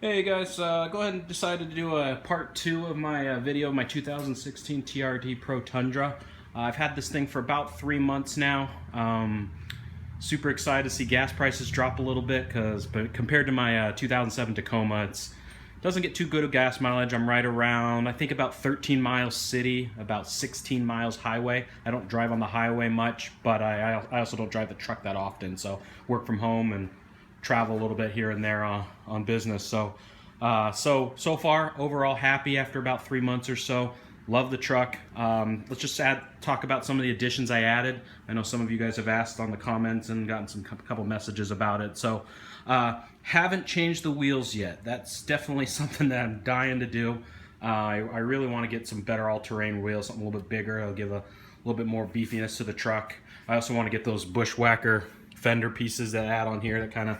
Hey guys, go ahead and decided to do a part 2 of my video of my 2016 TRD Pro Tundra. I've had this thing for about 3 months now. Super excited to see gas prices drop a little bit but compared to my 2007 Tacoma, it doesn't get too good of gas mileage. I'm right around, I think about 13 miles city, about 16 miles highway. I don't drive on the highway much, but I also don't drive the truck that often, so work from home and travel a little bit here and there on business. So far overall happy after about 3 months or so. Love the truck. Let's just talk about some of the additions I added. I know some of you guys have asked on the comments and gotten couple messages about it. So haven't changed the wheels yet. That's definitely something that I'm dying to do. I really want to get some better all-terrain wheels, something a little bit bigger. It'll give a little bit more beefiness to the truck. I also want to get those bushwhacker fender pieces that add on here that kind of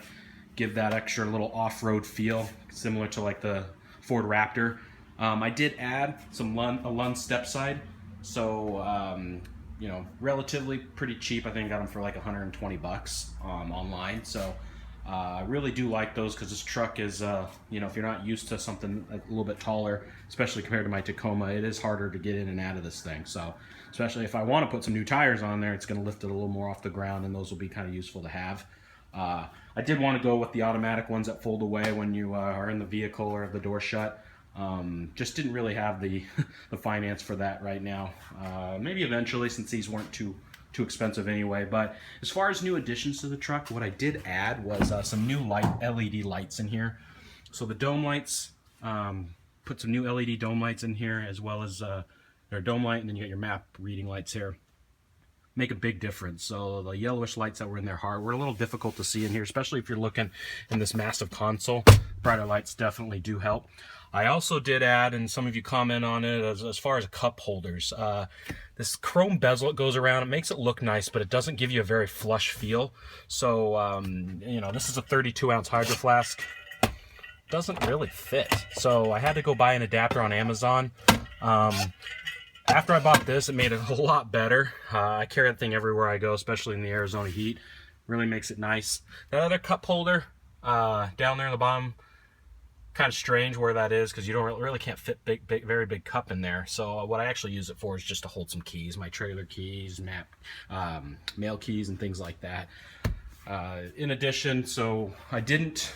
give that extra little off-road feel, similar to like the Ford Raptor. I did add a Lund step side, so you know, relatively pretty cheap. I think I got them for like 120 bucks online. So I really do like those because this truck is, you know, if you're not used to something a little bit taller, especially compared to my Tacoma, it is harder to get in and out of this thing. So especially if I want to put some new tires on there, it's going to lift it a little more off the ground, and those will be kind of useful to have. I did want to go with the automatic ones that fold away when you are in the vehicle or have the door shut. Just didn't really have the the finance for that right now. Maybe eventually, since these weren't too expensive anyway. But as far as new additions to the truck, what I did add was some new LED lights in here. So the dome lights, put some new LED dome lights in here, as well as their dome light, and then you got your map reading lights here. Make a big difference. So the yellowish lights that were in there were a little difficult to see in here, especially if you're looking in this massive console. Brighter lights definitely do help. I also did add, and some of you comment on it, as far as cup holders. This chrome bezel that goes around, it makes it look nice, but it doesn't give you a very flush feel. So, you know, this is a 32-ounce Hydro Flask. Doesn't really fit. So I had to go buy an adapter on Amazon. After I bought this, it made it a lot better. I carry that thing everywhere I go, especially in the Arizona heat. Really makes it nice. That other cup holder down there in the bottom, kind of strange where that is because you don't really can't fit very big cup in there. So what I actually use it for is just to hold some keys, my trailer keys, mail keys, and things like that. In addition, so I didn't,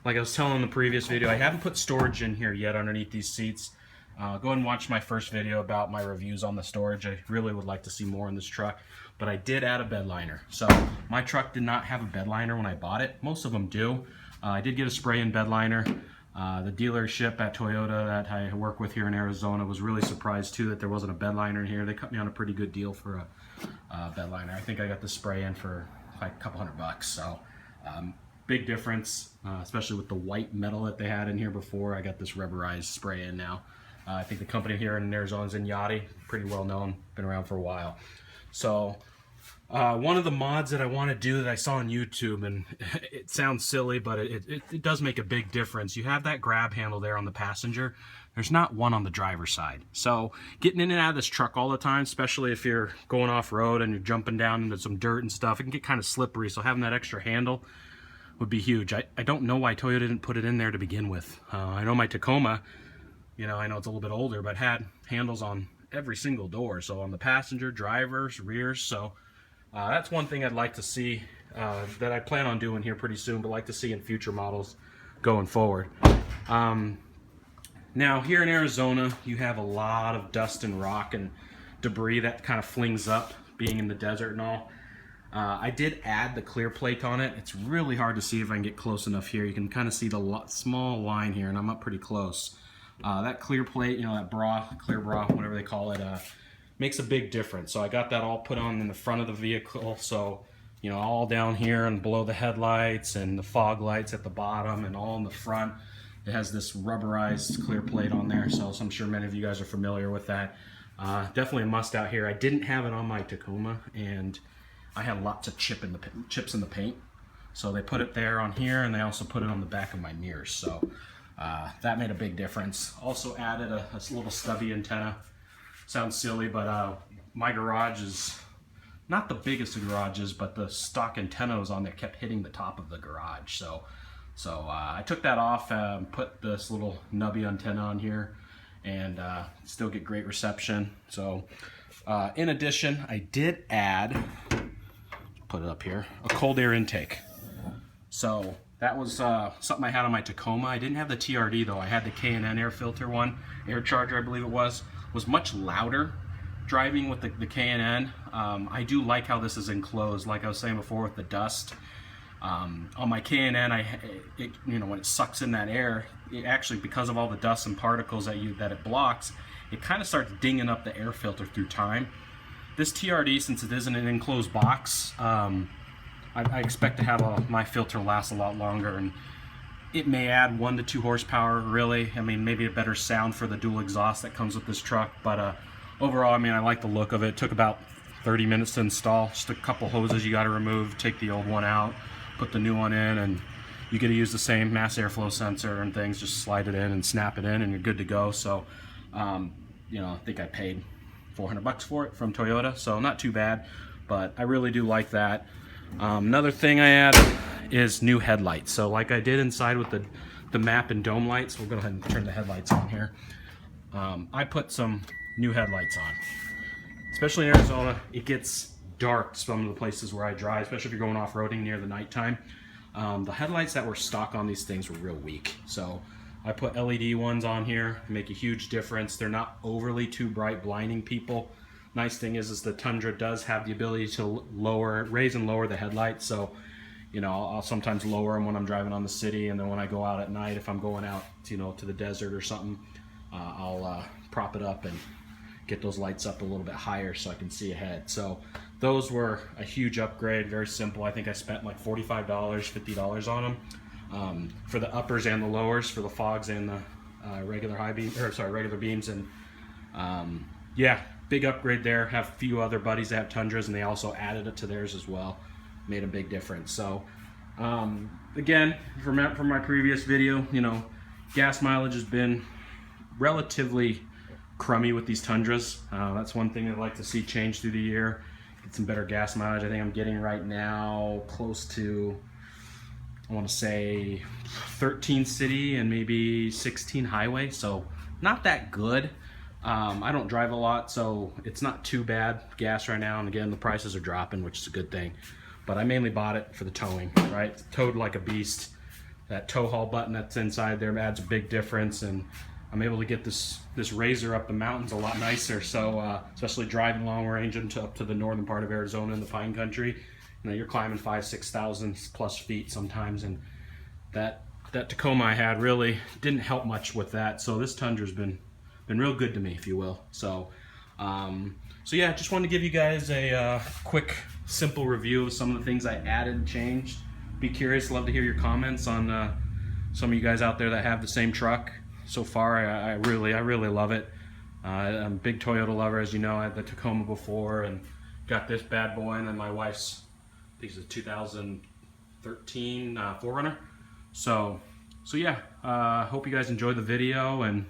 like I was telling in the previous video, I haven't put storage in here yet underneath these seats. Go ahead and watch my first video about my reviews on the storage. I really would like to see more in this truck, but I did add a bed liner. So my truck did not have a bed liner when I bought it. Most of them do. I did get a spray-in bed liner. The dealership at Toyota that I work with here in Arizona was really surprised too that there wasn't a bed liner in here. They cut me on a pretty good deal for a bed liner. I think I got the spray-in for like a couple $100. So big difference, especially with the white metal that they had in here before. I got this rubberized spray-in now. I think the company here in Arizona is Yachty, pretty well known, been around for a while. So one of the mods that I want to do that I saw on YouTube, and it sounds silly, but it does make a big difference. You have that grab handle there on the passenger. There's not one on the driver's side. So getting in and out of this truck all the time, especially if you're going off-road and you're jumping down into some dirt and stuff, it can get kind of slippery. So having that extra handle would be huge. I don't know why Toyota didn't put it in there to begin with. I know my Tacoma, you know, I know it's a little bit older, but had handles on every single door. So on the passenger, drivers, rears. So that's one thing I'd like to see, that I plan on doing here pretty soon, but like to see in future models going forward. Now here in Arizona, you have a lot of dust and rock and debris that kind of flings up, being in the desert and all. I did add the clear plate on it. It's really hard to see if I can get close enough here. You can kind of see the small line here, and I'm up pretty close. That clear plate, you know, that clear bra, whatever they call it, makes a big difference. So I got that all put on in the front of the vehicle. So, you know, all down here and below the headlights and the fog lights at the bottom and all in the front, it has this rubberized clear plate on there. So I'm sure many of you guys are familiar with that. Definitely a must out here. I didn't have it on my Tacoma, and I had lots of chips in the paint. So they put it there on here, and they also put it on the back of my mirrors. So that made a big difference. Also added a little stubby antenna. Sounds silly, but my garage is not the biggest of garages, but the stock antennas on there kept hitting the top of the garage. So So I took that off, put this little nubby antenna on here, and still get great reception. So in addition, I did add, put it up here, a cold air intake. So that was something I had on my Tacoma. I didn't have the TRD though. I had the K&N air filter one, air charger I believe it was much louder driving with the K&N. I do like how this is enclosed, like I was saying before with the dust. On my K&N, you know, when it sucks in that air, it actually, because of all the dust and particles that it blocks, it kind of starts dinging up the air filter through time. This TRD, since it isn't an enclosed box, I expect to have my filter last a lot longer, and it may add 1 to 2 horsepower, really. I mean, maybe a better sound for the dual exhaust that comes with this truck, but overall, I mean, I like the look of it. It took about 30 minutes to install. Just a couple hoses you got to remove, take the old one out, put the new one in, and you get to use the same mass airflow sensor and things. Just slide it in and snap it in, and you're good to go. So, you know, I think I paid $400 for it from Toyota, so not too bad, but I really do like that. Another thing I added is new headlights. So like I did inside with the map and dome lights, we'll go ahead and turn the headlights on here. I put some new headlights on. Especially in Arizona, it gets dark some of the places where I drive, especially if you're going off-roading near the nighttime. The headlights that were stock on these things were real weak. So I put LED ones on here, make a huge difference. They're not overly too bright, blinding people. Nice thing is the Tundra does have the ability to raise and lower the headlights. So, you know, I'll sometimes lower them when I'm driving on the city, and then when I go out at night, if I'm going out, you know, to the desert or something, I'll prop it up and get those lights up a little bit higher so I can see ahead. So those were a huge upgrade, very simple. I think I spent like $45, $50 on them for the uppers and the lowers, for the fogs and the regular beams, and yeah, big upgrade there. Have a few other buddies that have Tundras, and they also added it to theirs as well. Made a big difference. So again, from my previous video, you know, gas mileage has been relatively crummy with these Tundras. That's one thing I'd like to see change through the year. Get some better gas mileage. I think I'm getting right now close to, I want to say 13 city and maybe 16 highway, so not that good. I don't drive a lot, so it's not too bad gas right now, and again, the prices are dropping, which is a good thing. But I mainly bought it for the towing, right? It's towed like a beast. That tow haul button that's inside there adds a big difference, and I'm able to get this Razor up the mountains a lot nicer. So especially driving long range up to the northern part of Arizona in the pine country, you know, you're climbing 5,000-6,000 plus feet sometimes, and that Tacoma I had really didn't help much with that. So this Tundra's been real good to me, if you will. So so yeah, just wanted to give you guys a quick, simple review of some of the things I added and changed. Be curious, love to hear your comments on some of you guys out there that have the same truck. So far, I really love it. I'm a big Toyota lover, as you know. I had the Tacoma before, and got this bad boy, and then my wife's, I think it's a 2013 4Runner. So yeah, hope you guys enjoyed the video, and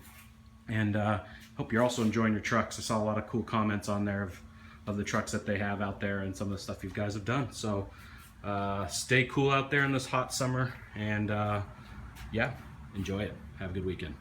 hope you're also enjoying your trucks. I saw a lot of cool comments on there of the trucks that they have out there and some of the stuff you guys have done. So stay cool out there in this hot summer, and yeah, enjoy it. Have a good weekend.